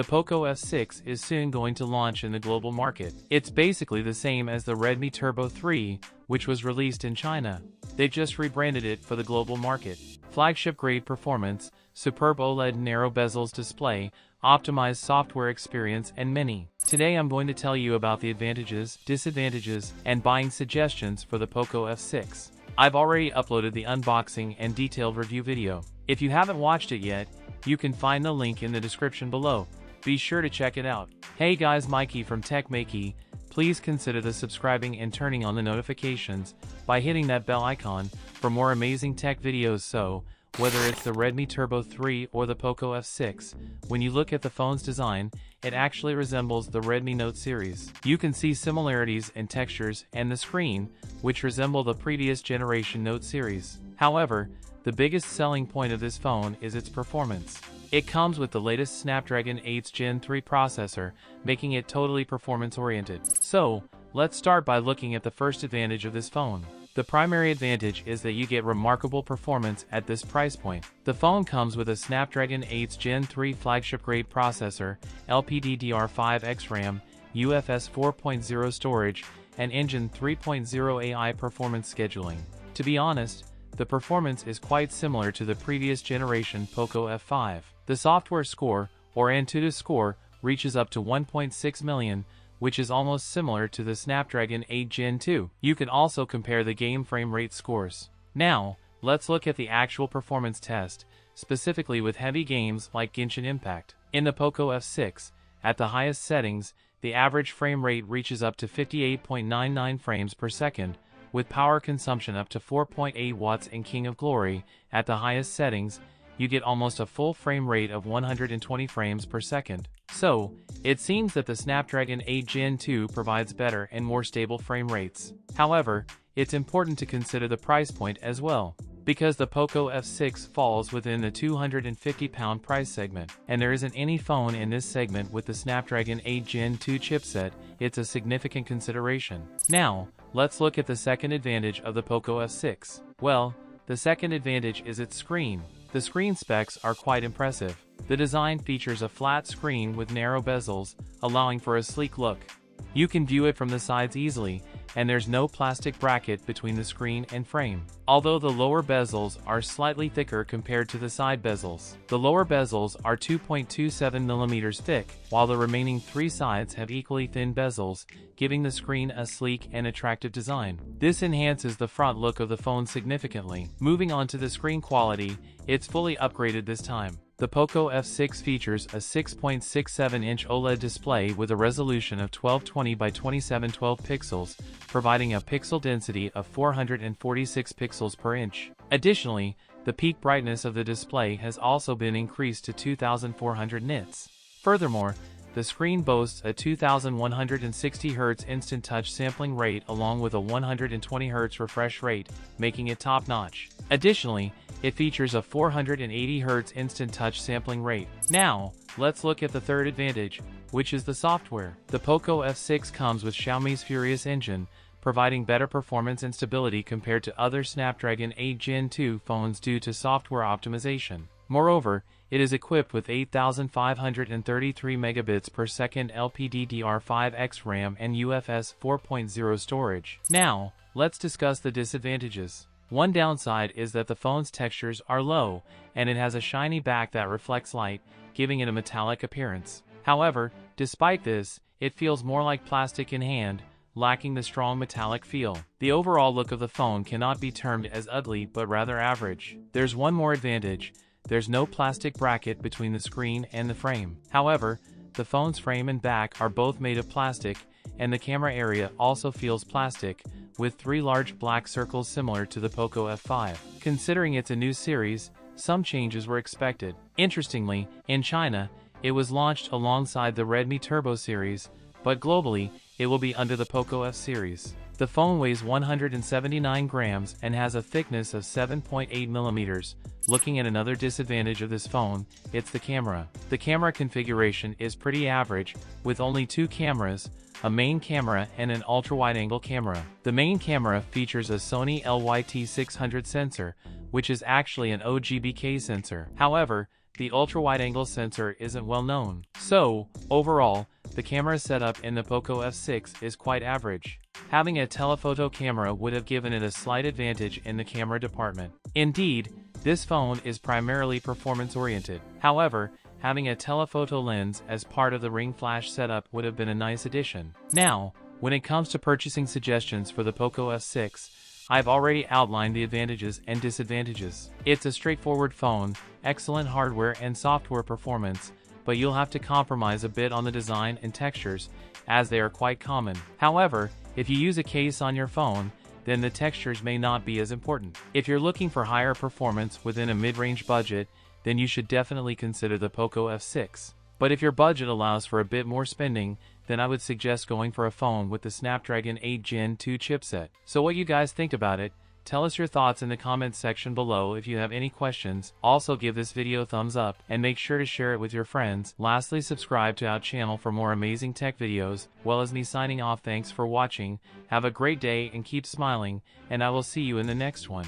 The Poco F6 is soon going to launch in the global market. It's basically the same as the Redmi Turbo 3, which was released in China. They've just rebranded it for the global market. Flagship-grade performance, superb OLED narrow bezels display, optimized software experience, and many. Today I'm going to tell you about the advantages, disadvantages, and buying suggestions for the Poco F6. I've already uploaded the unboxing and detailed review video. If you haven't watched it yet, you can find the link in the description below. Be sure to check it out. Hey guys, Mikey from TechMakey. Please consider the subscribing and turning on the notifications by hitting that bell icon for more amazing tech videos. So, whether it's the Redmi Turbo 3 or the Poco F6, when you look at the phone's design, it actually resembles the Redmi Note series. You can see similarities in textures and the screen, which resemble the previous generation Note series. However, the biggest selling point of this phone is its performance. It comes with the latest Snapdragon 8 Gen 3 processor, making it totally performance-oriented. So, let's start by looking at the first advantage of this phone. The primary advantage is that you get remarkable performance at this price point. The phone comes with a Snapdragon 8 Gen 3 flagship-grade processor, LPDDR5X RAM, UFS 4.0 storage, and Engine 3.0 AI performance scheduling. To be honest, the performance is quite similar to the previous generation Poco F5. The software score, or Antutu score, reaches up to 1.6 million, which is almost similar to the Snapdragon 8 Gen 2. You can also compare the game frame rate scores. Now, let's look at the actual performance test, specifically with heavy games like Genshin Impact. In the Poco F6, at the highest settings, the average frame rate reaches up to 58.99 frames per second, with power consumption up to 4.8 watts. In King of Glory, at the highest settings, you get almost a full frame rate of 120 frames per second. So, it seems that the Snapdragon 8 Gen 2 provides better and more stable frame rates. However, it's important to consider the price point as well, because the Poco F6 falls within the £250 price segment, and there isn't any phone in this segment with the Snapdragon 8 Gen 2 chipset. It's a significant consideration. Now, let's look at the second advantage of the Poco F6. Well, the second advantage is its screen. The screen specs are quite impressive. The design features a flat screen with narrow bezels, allowing for a sleek look. You can view it from the sides easily, and there's no plastic bracket between the screen and frame. Although the lower bezels are slightly thicker compared to the side bezels. The lower bezels are 2.27mm thick, while the remaining three sides have equally thin bezels, giving the screen a sleek and attractive design. This enhances the front look of the phone significantly. Moving on to the screen quality, it's fully upgraded this time. The Poco F6 features a 6.67-inch OLED display with a resolution of 1220 by 2712 pixels, providing a pixel density of 446 pixels per inch. Additionally, the peak brightness of the display has also been increased to 2400 nits. Furthermore, the screen boasts a 2160 Hz instant touch sampling rate along with a 120 Hz refresh rate, making it top-notch. Additionally, it features a 480 Hz instant touch sampling rate. Now, let's look at the third advantage, which is the software. The Poco F6 comes with Xiaomi's Furious engine, providing better performance and stability compared to other Snapdragon 8 Gen 2 phones due to software optimization. Moreover, it is equipped with 8,533 megabits per second LPDDR5X RAM and UFS 4.0 storage. Now, let's discuss the disadvantages. One downside is that the phone's textures are low, and it has a shiny back that reflects light, giving it a metallic appearance. However, despite this, it feels more like plastic in hand, lacking the strong metallic feel. The overall look of the phone cannot be termed as ugly but rather average. There's one more advantage. There's no plastic bracket between the screen and the frame. However, the phone's frame and back are both made of plastic, and the camera area also feels plastic, with three large black circles similar to the Poco F5. Considering it's a new series, some changes were expected. Interestingly, in China, it was launched alongside the Redmi Turbo series, but globally, it will be under the Poco F series. The phone weighs 179 grams and has a thickness of 7.8 millimeters. Looking at another disadvantage of this phone, it's the camera. The camera configuration is pretty average, with only two cameras, a main camera and an ultra-wide-angle camera. The main camera features a Sony LYT600 sensor, which is actually an OGBK sensor. However, the ultra-wide-angle sensor isn't well known. So, overall, the camera setup in the Poco F6 is quite average. Having a telephoto camera would have given it a slight advantage in the camera department. Indeed, this phone is primarily performance-oriented. However, having a telephoto lens as part of the ring flash setup would have been a nice addition. Now, when it comes to purchasing suggestions for the Poco F6, I've already outlined the advantages and disadvantages. It's a straightforward phone, excellent hardware and software performance, but you'll have to compromise a bit on the design and textures, as they are quite common. However, if you use a case on your phone, then the textures may not be as important. If you're looking for higher performance within a mid-range budget, then you should definitely consider the Poco F6. But if your budget allows for a bit more spending, then I would suggest going for a phone with the Snapdragon 8 Gen 2 chipset. So what you guys think about it? Tell us your thoughts in the comments section below. If you have any questions, also give this video a thumbs up and make sure to share it with your friends. Lastly, subscribe to our channel for more amazing tech videos. Well, as me signing off, thanks for watching, have a great day and keep smiling, and I will see you in the next one.